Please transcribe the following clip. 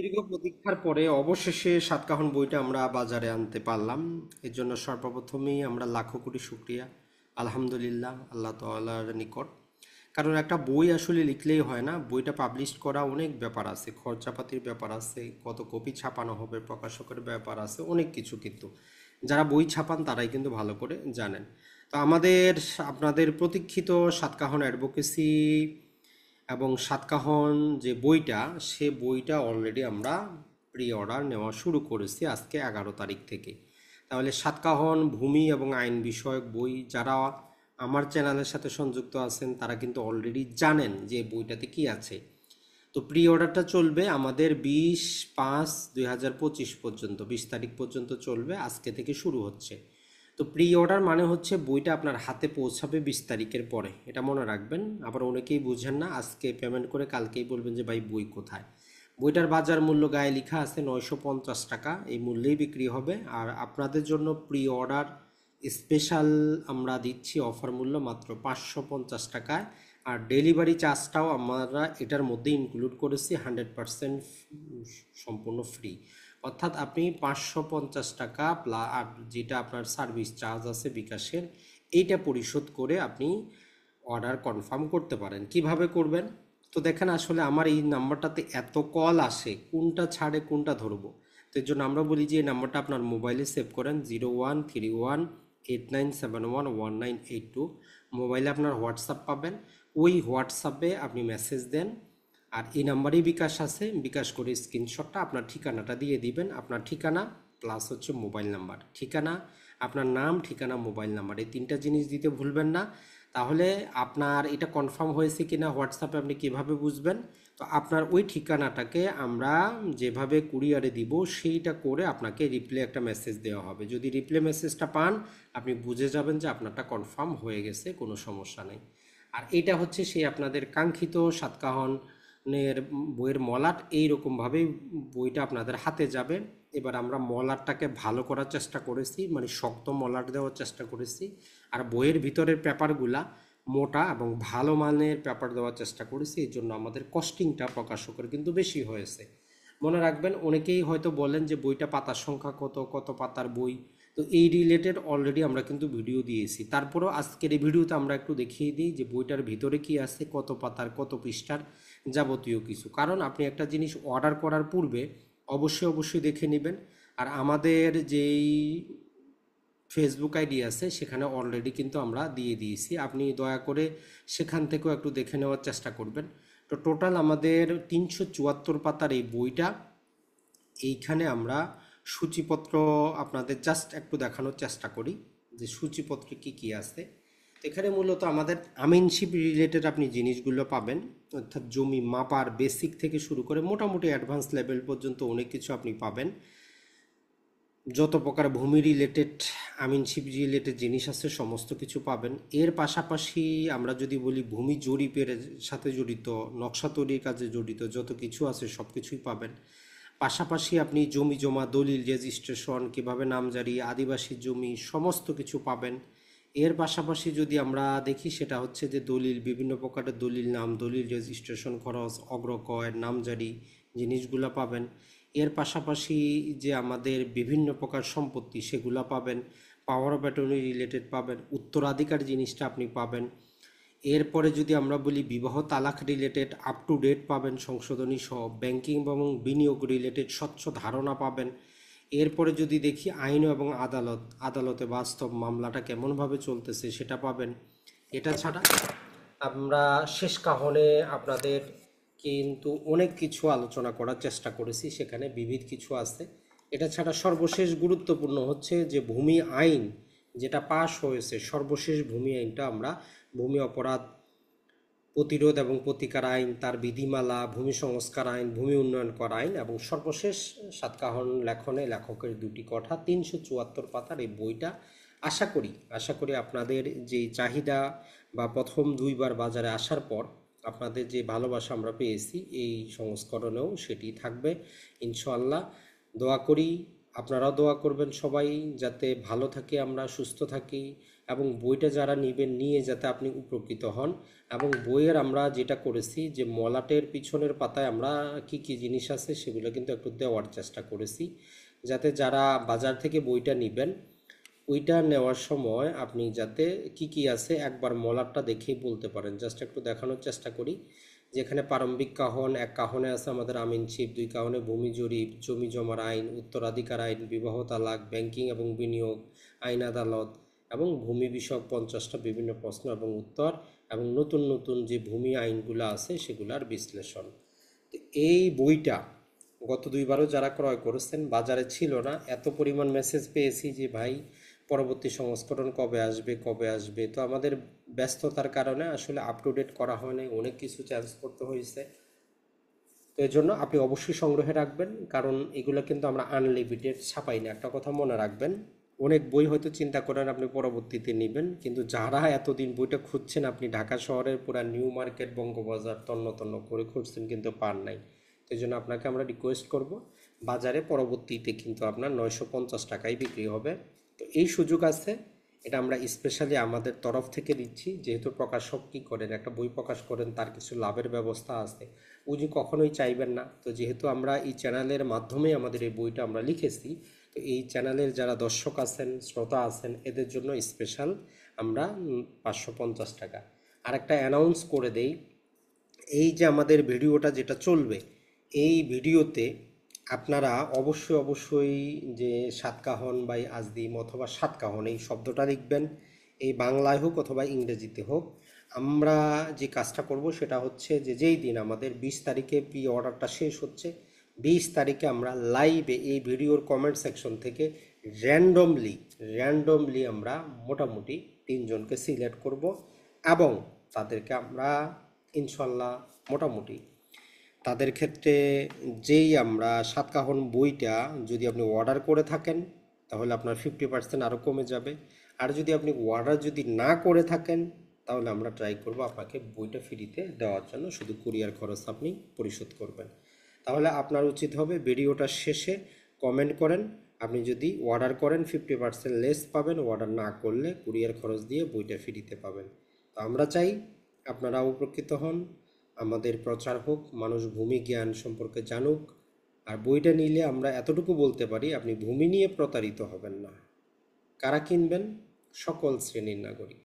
দীর্ঘ প্রতীক্ষার পরে অবশেষে সাতকাহন বইটা আমরা বাজারে আনতে পারলাম। এর জন্য সর্বপ্রথমেই আমরা লাখো কোটি শুক্রিয়া আলহামদুলিল্লাহ আল্লাহ তাআলার নিকট। কারণ একটা বই আসলে লিখলেই হয় না, বইটা পাবলিশ করা অনেক ব্যাপার আছে, খরচাপাতির ব্যাপার আছে, কত কপি ছাপানো হবে, প্রকাশকের ব্যাপার আছে, অনেক কিছু। কিন্তু যারা বই ছাপান তারাই কিন্তু ভালো করে জানেন। তো আমাদের আপনাদের প্রতীক্ষিত সাতকাহন অ্যাডভোকেসি এবং সাতকাহন যে বইটা, সে বইটা অলরেডি আমরা প্রি অর্ডার নেওয়া শুরু করেছি আজকে 11 তারিখ থেকে। তাহলে সাতকাহন ভূমি এবং আইন বিষয়ক বই যারা আমার চ্যানেলের সাথে সংযুক্ত আছেন তারা কিন্তু অলরেডি জানেন যে বইটাতে কি আছে। তো প্রি অর্ডারটা চলবে আমাদের 20/5/2025 পর্যন্ত, 20 তারিখ পর্যন্ত চলবে, আজকে থেকে শুরু হচ্ছে। তো প্রি অর্ডার মানে হচ্ছে বইটা আপনার হাতে পৌঁছাবে 20 তারিখের পরে, এটা মনে রাখবেন। আবার অনেকেই বুঝেন না, আজকে পেমেন্ট করে কালকেই বলবেন যে ভাই বই কোথায়। বইটার বাজার মূল্য গায়ে লেখা আছে 950 টাকা, এই মূল্যেই বিক্রি হবে। আর আপনাদের জন্য প্রি অর্ডার স্পেশাল আমরা দিচ্ছি অফার মূল্য মাত্র 550 টাকায়। আর ডেলিভারি চার্জটাও আমরা এটার মধ্যে ইনক্লুড করেছি, 100% সম্পূর্ণ ফ্রি। অর্থাৎ আপনি 550 টাকা আর যেটা আপনার সার্ভিস চার্জ আছে বিকাশের, এইটা পরিশোধ করে আপনি অর্ডার কনফার্ম করতে পারেন। কিভাবে করবেন? তো দেখেন, আসলে আমার এই নাম্বারটাতে এত কল আসে, কোনটা ছাড়ে কোনটা ধরবো। তো এর জন্য আমরা বলি যে এই নাম্বারটা আপনার মোবাইলে সেভ করেন, 013189711982। মোবাইলে আপনার হোয়াটসঅ্যাপ পাবেন, ওই হোয়াটসঅ্যাপে আপনি মেসেজ দেন। আর এই নাম্বারেই বিকাশ আছে, বিকাশ করে স্ক্রিনশটটা আপনার ঠিকানাটা দিয়ে দিবেন। আপনার ঠিকানা প্লাস হচ্ছে মোবাইল নাম্বার, ঠিকানা, আপনার নাম, ঠিকানা, মোবাইল নাম্বার, এই তিনটা জিনিস দিতে ভুলবেন না। তাহলে আপনার এটা কনফার্ম হয়েছে কিনা হোয়াটসঅ্যাপে আপনি কিভাবে বুঝবেন? তো আপনার ওই ঠিকানাটাকে আমরা যেভাবে কুরিয়ারে দিব সেইটা করে আপনাকে রিপ্লে একটা মেসেজ দেওয়া হবে। যদি রিপ্লে মেসেজটা পান, আপনি বুঝে যাবেন যে আপনারটা কনফার্ম হয়ে গেছে, কোনো সমস্যা নেই। আর এইটা হচ্ছে সেই আপনাদের কাঙ্ক্ষিত সাতকাহনের বইয়ের মলাট। এইরকমভাবেই বইটা আপনাদের হাতে যাবে। এবার আমরা মলাটটাকে ভালো করার চেষ্টা করেছি, মানে শক্ত মলাট দেওয়ার চেষ্টা করেছি। আর বইয়ের ভিতরের পেপারগুলা মোটা এবং ভালো মানের পেপার দেওয়ার চেষ্টা করেছি। এই জন্য আমাদের কস্টিংটা প্রকাশকের কিন্তু বেশি হয়েছে। মনে রাখবেন, অনেকেই হয়তো বলেন যে বইটা পাতার সংখ্যা কত, কত পাতার বই। তো এই রিলেটেড অলরেডি আমরা কিন্তু ভিডিও দিয়েছি। তারপরেও আজকের এই ভিডিওতে আমরা একটু দেখিয়ে দিই যে বইটার ভিতরে কি আছে, কত পাতার, কত পৃষ্ঠার, যাবতীয় কিছু। কারণ আপনি একটা জিনিস অর্ডার করার পূর্বে অবশ্যই অবশ্যই দেখে নেবেন। আর আমাদের যেই ফেসবুক আইডি আছে সেখানে অলরেডি কিন্তু আমরা দিয়ে দিয়েছি, আপনি দয়া করে সেখান থেকেও একটু দেখে নেওয়ার চেষ্টা করবেন। তো টোটাল আমাদের 374 পাতার এই বইটা, এইখানে আমরা সূচিপত্র আপনাদের জাস্ট একটু দেখানোর চেষ্টা করি যে সূচিপত্রে কি কি আছে। তো এখানে মূলত আমাদের আমিনশিপ রিলেটেড আপনি জিনিসগুলো পাবেন, অর্থাৎ জমি মাপার বেসিক থেকে শুরু করে মোটামুটি অ্যাডভান্স লেভেল পর্যন্ত অনেক কিছু আপনি পাবেন। যত প্রকার ভূমি রিলেটেড, আমিনশিপ রিলেটেড জিনিস আছে সমস্ত কিছু পাবেন। এর পাশাপাশি আমরা যদি বলি ভূমি জরিপের সাথে জড়িত, নকশা তৈরির কাজে জড়িত যত কিছু আছে সব কিছুই পাবেন। পাশাপাশি আপনি জমি জমা, দলিল, রেজিস্ট্রেশন, কিভাবে নামজারি, আদিবাসী জমি, সমস্ত কিছু পাবেন। এর পাশাপাশি যদি আমরা দেখি সেটা হচ্ছে যে দলিল, বিভিন্ন প্রকারের দলিল, নাম দলিল, রেজিস্ট্রেশন খরচ, অগ্রকয়, নামজারি জিনিসগুলো পাবেন। এর পাশাপাশি যে আমাদের বিভিন্ন প্রকার সম্পত্তি সেগুলো পাবেন। পাওয়ার অফ অ্যাটর্নি রিলেটেড পাবেন, উত্তরাধিকার জিনিসটা আপনি পাবেন। এরপরে যদি আমরা বলি বিবাহ তালাক রিলেটেড আপ টু ডেট পাবেন, সংশোধনী সহ। ব্যাংকিং এবং বিনিয়োগ রিলেটেড স্বচ্ছ ধারণা পাবেন। এরপরে যদি দেখি আইন এবং আদালতে বাস্তব মামলাটা কেমনভাবে চলতেছে সেটা পাবেন। এটা ছাড়া আমরা শেষ কাহনে আপনাদের কিন্তু অনেক কিছু আলোচনা করার চেষ্টা করেছি, সেখানে বিবিধ কিছু আছে। এটা ছাড়া সর্বশেষ গুরুত্বপূর্ণ হচ্ছে যে ভূমি আইন যেটা পাশ হয়েছে, সর্বশেষ ভূমি আইনটা আমরা ভূমি অপরাধ প্রতিরোধ এবং প্রতিকার আইন, তার বিধিমালা, ভূমি সংস্কার আইন, ভূমি উন্নয়ন কর আইন এবং সর্বশেষ সাতকাহন লেখনে লেখকের দুটি কথা, 374 পাতার এই বইটা আশা করি আপনাদের যে চাহিদা বা প্রথম দুইবার বাজারে আসার পর আপনাদের যে ভালোবাসা আমরা পেয়েছি, এই সংস্করণেও সেটি থাকবে ইনশাআল্লাহ। দোয়া করি, আপনারাও দোয়া করবেন সবাই, যাতে ভালো থাকি, আমরা সুস্থ থাকি, এবং বইটা যারা নেবেন নিয়ে যাতে আপনি উপকৃত হন। এবং বইয়ের আমরা যেটা করেছি যে মলাটের পিছনের পাতায় আমরা কি কি জিনিস আছে সেগুলো কিন্তু একটু দেওয়ার চেষ্টা করেছি, যাতে যারা বাজার থেকে বইটা নেবেন ওইটা নেওয়ার সময় আপনি যাতে কি কি আছে একবার মলাটটা দেখেই বলতে পারেন। জাস্ট একটু দেখানোর চেষ্টা করি। যেখানে প্রারম্ভিক কাহন, এক কাহনে আছে আমাদের আমিনশিপ, দুই কাহনে ভূমি জরিপ, জমি জমার আইন, উত্তরাধিকার আইন, বিবাহ তালাক, ব্যাংকিং এবং বিনিয়োগ, আইন আদালত এবং ভূমি বিষয়ক 50টা বিভিন্ন প্রশ্ন এবং উত্তর, এবং নতুন নতুন যে ভূমি আইনগুলো আছে সেগুলার বিশ্লেষণ। তো এই বইটা গত দুইবারও যারা ক্রয় করেছেন বাজারে ছিল না, এত পরিমাণ মেসেজ পেয়েছি যে ভাই পরবর্তী সংস্করণ কবে আসবে কবে আসবে। তো আমাদের ব্যস্ততার কারণে আসলে আপ টু ডেট করা হয়নি, অনেক কিছু চেঞ্জ করতে হয়েছে। তো এর জন্য আপনি অবশ্যই সংগ্রহে রাখবেন, কারণ এগুলো কিন্তু আমরা আনলিমিটেড ছাপাই না, একটা কথা মনে রাখবেন। অনেক বই হয়তো চিন্তা করেন আপনি পরবর্তীতে নেবেন, কিন্তু যারা এতদিন বইটা খুঁজছেন, আপনি ঢাকা শহরের পুরা নিউ মার্কেট বঙ্গবাজার তন্ন তন্ন করে খুঁজছেন কিন্তু পান নাই। তো এই জন্য আপনাকে আমরা রিকোয়েস্ট করব, বাজারে পরবর্তীতে কিন্তু আপনার 950 টাকায় বিক্রি হবে। তো এই সুযোগ আছে, এটা আমরা স্পেশালি আমাদের তরফ থেকে দিচ্ছি। যেহেতু প্রকাশক কী করেন, একটা বই প্রকাশ করেন, তার কিছু লাভের ব্যবস্থা আছে, উনি কখনোই চাইবেন না। তো যেহেতু আমরা এই চ্যানেলের মাধ্যমে আমাদের এই বইটা আমরা লিখেছি, তো এই চ্যানেলের যারা দর্শক আছেন, শ্রোতা আছেন, এদের জন্য স্পেশাল আমরা 550 টাকা। আর একটা অ্যানাউন্স করে দেই, এই যে আমাদের ভিডিওটা যেটা চলবে, এই ভিডিওতে আপনারা অবশ্যই অবশ্যই যে সাতকাহন বাই আজদিম অথবা সাতকাহন এই শব্দটা লিখবেন, এই বাংলায় হোক অথবা ইংরেজিতে হোক। আমরা যে কাজটা করব সেটা হচ্ছে যে যেই দিন আমাদের 20 তারিখে প্রি অর্ডারটা শেষ হচ্ছে, 20 তারিখে আমরা লাইভে এই ভিডিওর কমেন্ট সেকশন থেকে র্যান্ডমলি আমরা মোটামুটি 3জনকে সিলেক্ট করব, এবং তাদেরকে আমরা ইনশাল্লাহ মোটামুটি তাদের ক্ষেত্রে যেই আমরা সাতকাহন বইটা যদি আপনি অর্ডার করে থাকেন তাহলে আপনার 50% আরও কমে যাবে। আর যদি আপনি অর্ডার যদি না করে থাকেন তাহলে আমরা ট্রাই করব আপনাকে বইটা ফ্রিতে দেওয়ার জন্য, শুধু কুরিয়ার খরচ আপনি পরিশোধ করবেন। তাহলে আপনার উচিত হবে ভিডিওটার শেষে কমেন্ট করেন, আপনি যদি অর্ডার করেন 50% লেস পাবেন, অর্ডার না করলে কুরিয়ার খরচ দিয়ে বইটা ফ্রিতে পাবেন। তো আমরা চাই আপনারা উপকৃত হন, আমাদের প্রচার হোক, মানুষ ভূমি জ্ঞান সম্পর্কে জানুক। আর বইটা নিলে আমরা এতটুকু বলতে পারি, আপনি ভূমি নিয়ে প্রতারিত হবেন না। কারা কিনবেন? সকল শ্রেণীর নাগরিক।